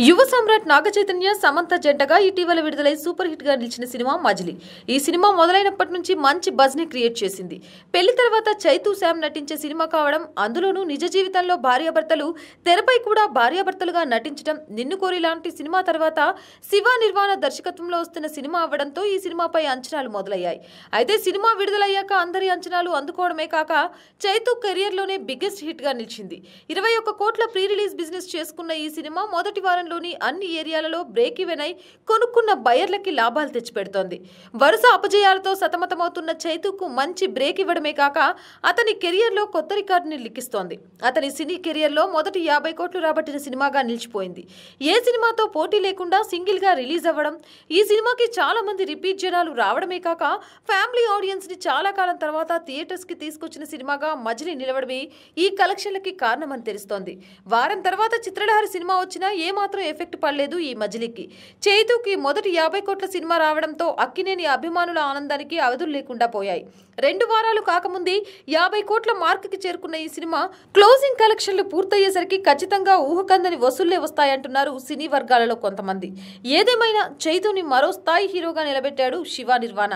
యువ సమ్రాట్ నాగ చైతన్య సమంత జంటగా ఇటీవల విడుదలై సూపర్ హిట్ గా నిలిచిన సినిమా మజిలీ. ఈ సినిమా మొదలైనప్పటి నుంచి మంచి బజ్ ని క్రియేట్ చేసింది. పెళ్లి తర్వాత చైతూ శామ్ నటించే సినిమా కావడం, అందులోనూ నిజ జీవితంలో భార్యాభర్తలు, తెరపై కూడా భార్యాభర్తలుగా నటించడం, నిన్ను కోరి లాంటి సినిమా తర్వాత శివ నిర్వాణ దర్శకత్వంలో వస్తున్న సినిమా అవ్వడంతో ఈ సినిమాపై అంచనాలు మొదలయ్యాయి. అయితే సినిమా విడుదలయ్యాక అందరి అంచనాలు అందుకోవడమే కాక చైతూ కెరియర్ లోనే బిగ్గెస్ట్ హిట్ గా నిలిచింది. 21 కోట్ల ప్రీ రిలీజ్ బిజినెస్ చేసుకున్న ఈ సినిమా మొదటి వారం అన్ని ఏరియాలలో బ్రేక్ ఈవెన్ అయి కొనుక్కున్న బయర్లకి లాభాలు తెచ్చిపెడుతోంది. వరుస అపజయాలతో సతమతమవుతున్న చైతూకు మంచి బ్రేక్ ఇవ్వడమే కాక అతని కెరియర్ లో కొత్త రికార్డుని లిఖిస్తోంది. అతని సినీ కెరియర్ లో మొదటి 50 కోట్లు రాబట్టిన సినిమాగా నిలిచిపోయింది. ఏ సినిమాతో పోటీ లేకుండా సింగిల్ గా రిలీజ్ అవ్వడం, ఈ సినిమాకి చాలా మంది రిపీట్ జనాలు రావడమే కాక ఫ్యామిలీ ఆడియన్స్ ని చాలా కాలం తర్వాత థియేటర్స్ కి తీసుకొచ్చిన సినిమాగా మజిలీ నిలవడమే ఈ కలెక్షన్లకి కారణమని తెలుస్తోంది. వారం తర్వాత చిత్రలహరి సినిమా వచ్చినా ఏమాత్రం ఎఫెక్ట్ పడలేదు ఈ మజిలీకి. చైతూకి మొదటి 50 కోట్ల సినిమా రావడంతో అక్కినేని అభిమానుల ఆనందానికి అవధులు లేకుండా పోయాయి. 2 వారాలు కాకముందే 50 కోట్ల మార్క్ కి చేరుకున్న ఈ సినిమా క్లోజింగ్ కలెక్షన్లు పూర్తయ్యేసరికి ఖచ్చితంగా ఊహకందని వసూళ్లే వస్తాయంటున్నారు సినీ వర్గాలలో కొంతమంది. ఏదేమైనా చైతూని మరో స్థాయి హీరోగా నిలబెట్టాడు శివ నిర్వాణ.